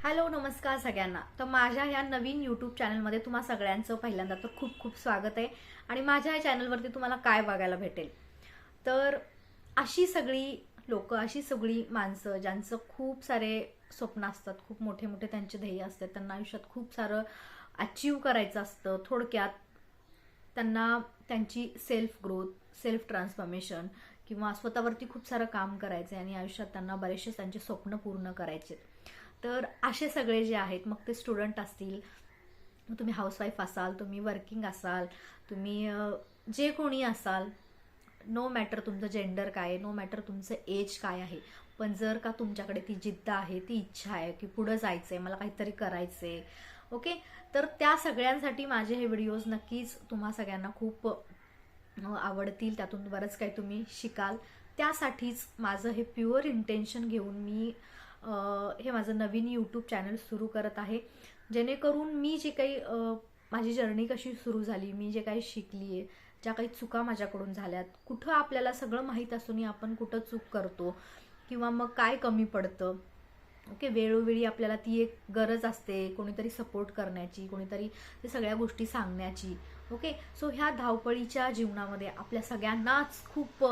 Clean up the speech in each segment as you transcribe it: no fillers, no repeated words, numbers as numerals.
Hello नमस्कार सगळ्यांना। तर माझ्या ह्या नवीन यूट्यूब चॅनलमध्ये तुम्हा सगळ्यांचं पहिल्यांदा तर खूप खूप स्वागत आहे। आणि माझ्या ह्या चॅनलवरती तुम्हाला काय बघायला भेटेल तर अशी सगळी लोक, अशी सगळी माणसं ज्यांचं खूप सारे स्वप्न असतात, खूप मोठे मोठे त्यांचे ध्येय असतात, त्यांना आयुष्यात खूप सारं अचीव करायचं असतं। थोडक्यात त्यांना त्यांची सेल्फ ग्रोथ, सेल्फ ट्रान्सफॉर्मेशन किंवा स्वतःवरती खूप सारं काम करायचं आणि आयुष्यात त्यांना बरेचसे त्यांचे स्वप्न पूर्ण करायचे। तर असे सगळे जे आहेत, मग ते स्टुडंट असतील, तुम्ही हाऊसवाईफ असाल, तुम्ही वर्किंग असाल, तुम्ही जे कोणी असाल, नो मॅटर तुमचं जेंडर काय आहे, नो मॅटर तुमचं एज काय आहे, पण जर का तुमच्याकडे ती जिद्द आहे, ती इच्छा आहे की पुढे जायचंय, मला काहीतरी करायचंय, ओके, तर त्या सगळ्यांसाठी माझे हे व्हिडिओज नक्कीच तुम्हा सगळ्यांना खूप आवडतील। त्यातून बरंच काही तुम्ही शिकाल। त्यासाठीच माझं हे प्युअर इंटेन्शन घेऊन मी हे माझं नवीन यूट्यूब चॅनल सुरू करत आहे, जेणेकरून मी जे काही माझी जर्नी कशी सुरू झाली, मी जे काही शिकली आहे, ज्या काही चुका माझ्याकडून झाल्यात, कुठं आपल्याला सगळं माहीत असूनही आपण कुठं चूक करतो किंवा मग काय कमी पडतं, ओके, वेळोवेळी आपल्याला ती एक गरज असते कोणीतरी सपोर्ट करण्याची, कोणीतरी ते सगळ्या गोष्टी सांगण्याची, ओके। सो ह्या धावपळीच्या जीवनामध्ये आपल्या सगळ्यांनाच खूप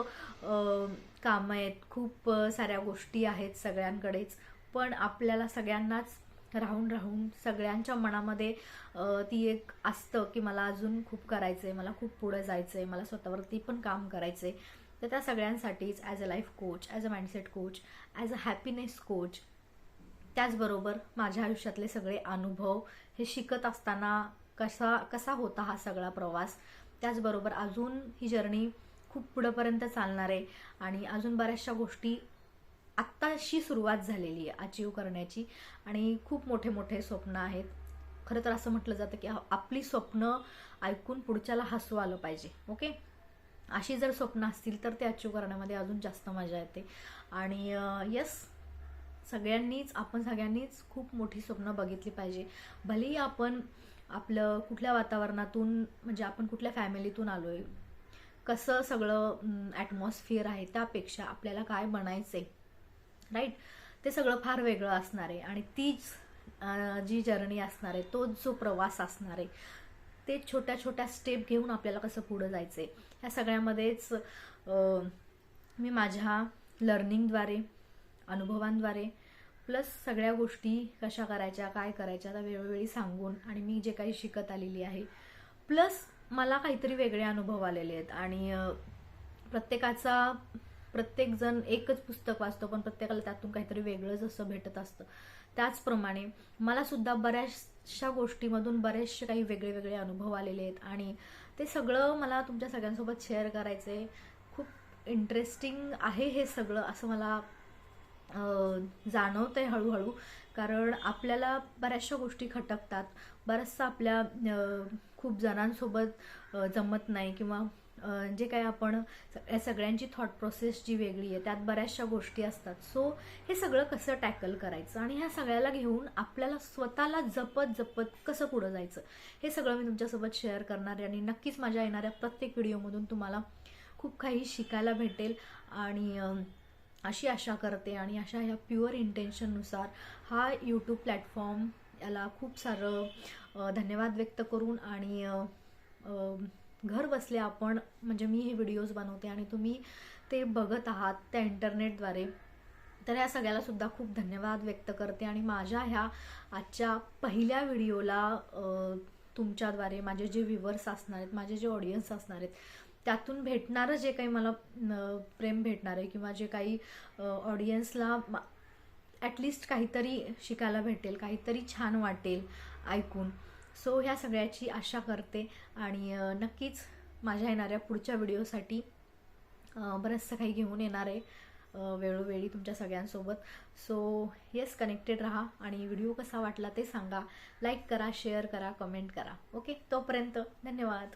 कामं आहेत, खूप साऱ्या गोष्टी आहेत सगळ्यांकडेच, पण आपल्याला सगळ्यांनाच राहून राहून सगळ्यांच्या मनामध्ये ती एक असतं की मला अजून खूप करायचंय, मला खूप पुढे जायचंय, मला स्वतःवरती पण काम करायचंय। तर त्या सगळ्यांसाठीच as a life coach, as a mindset coach, as a happiness coach, त्याचबरोबर माझ्या आयुष्यातले सगळे अनुभव, हे शिकत असताना कसा कसा होता हा सगळा प्रवास, त्याचबरोबर अजून ही जर्नी खूप पुढेपर्यंत चालणार आहे आणि अजून बऱ्याचशा गोष्टी आत्ताशी सुरुवात झालेली आहे अचीव करण्याची आणि खूप मोठे मोठे स्वप्न आहेत। खरं तर असं म्हटलं जातं की आपली स्वप्न ऐकून पुढच्याला हसू आलं पाहिजे, ओके। अशी जर स्वप्न असतील तर ते अचीव करण्यामध्ये अजून जास्त मजा येते। आणि यस, आपण सगळ्यांनीच खूप मोठी स्वप्न बघितली पाहिजे। भलेही आपण आपलं कुठल्या वातावरणातून, म्हणजे आपण कुठल्या फॅमिलीतून आलोय, कसं सगळं ॲटमॉस्फिअर आहे, त्यापेक्षा आपल्याला काय बनायचंय, राईट, ते सगळं फार वेगळं असणार आहे। आणि तीच जी जर्नी असणार आहे, तोच जो प्रवास असणार आहे, ते छोट्या छोट्या स्टेप घेऊन आपल्याला कसं पुढे जायचंय, ह्या सगळ्यामध्येच मी माझ्या लर्निंगद्वारे, अनुभवांद्वारे, प्लस सगळ्या गोष्टी कशा करायच्या, काय करायच्या, त्या वेळोवेळी सांगून, आणि मी जे काही शिकत आलेली आहे, प्लस मला काहीतरी वेगळे अनुभव आलेले आहेत। आणि प्रत्येक जण एकच पुस्तक वाचतो, पण प्रत्येकाला त्यातून काहीतरी वेगळंच असं भेटत असतं। त्याचप्रमाणे मला सुद्धा बऱ्याचशा गोष्टीमधून बरेचसे काही वेगळे वेगळे अनुभव आलेले आहेत आणि ते सगळं मला तुमच्या सगळ्यांसोबत शेअर करायचंय। खूप इंटरेस्टिंग आहे हे सगळं, असं मला जाणवतंय हळूहळू, कारण आपल्याला बऱ्याचशा गोष्टी खटकतात, बऱ्याचशा आपल्या खूप जणांसोबत जमत नाही, किंवा जे काही आपण सगळ्यांची थॉट प्रोसेस जी वेगळी आहे, त्यात बऱ्याचशा गोष्टी असतात। सो हे सगळं कसं टॅकल करायचं आणि ह्या सगळ्याला घेऊन आपल्याला स्वतःला जपत जपत कसं पुढे जायचं, हे सगळं मी तुमच्यासोबत शेअर करणार आहे। आणि नक्कीच माझ्या येणाऱ्या प्रत्येक व्हिडिओमधून तुम्हाला खूप काही शिकायला भेटेल आणि अशी आशा करते। आणि अशा ह्या प्युअर इंटेन्शननुसार हा यूट्यूब प्लॅटफॉर्म, याला खूप सारं धन्यवाद व्यक्त करून, आणि घर बसल्या आपण, म्हणजे मी हे व्हिडिओज बनवते आणि तुम्ही ते बघत आहात त्या इंटरनेटद्वारे, तर ह्या सगळ्याला सुद्धा खूप धन्यवाद व्यक्त करते। आणि माझ्या ह्या आजच्या पहिल्या व्हिडिओला तुमच्याद्वारे माझे जे व्ह्यूवर्स असणार आहेत, माझे जे ऑडियन्स असणार आहेत, त्यातून भेटणारं जे काही मला प्रेम भेटणार आहे, किंवा जे काही ऑडियन्सला ॲटलिस्ट काहीतरी शिकायला भेटेल, काहीतरी छान वाटेल ऐकून, सो ह्या सगळ्याची आशा करते। आणि नक्कीच माझ्या येणाऱ्या पुढच्या व्हिडिओसाठी बरंचसं काही घेऊन येणार आहे वेळोवेळी तुमच्या सगळ्यांसोबत। सो येस, कनेक्टेड राहा आणि व्हिडिओ कसा वाटला ते सांगा, लाईक करा, शेअर करा, कमेंट करा, ओके। तोपर्यंत धन्यवाद।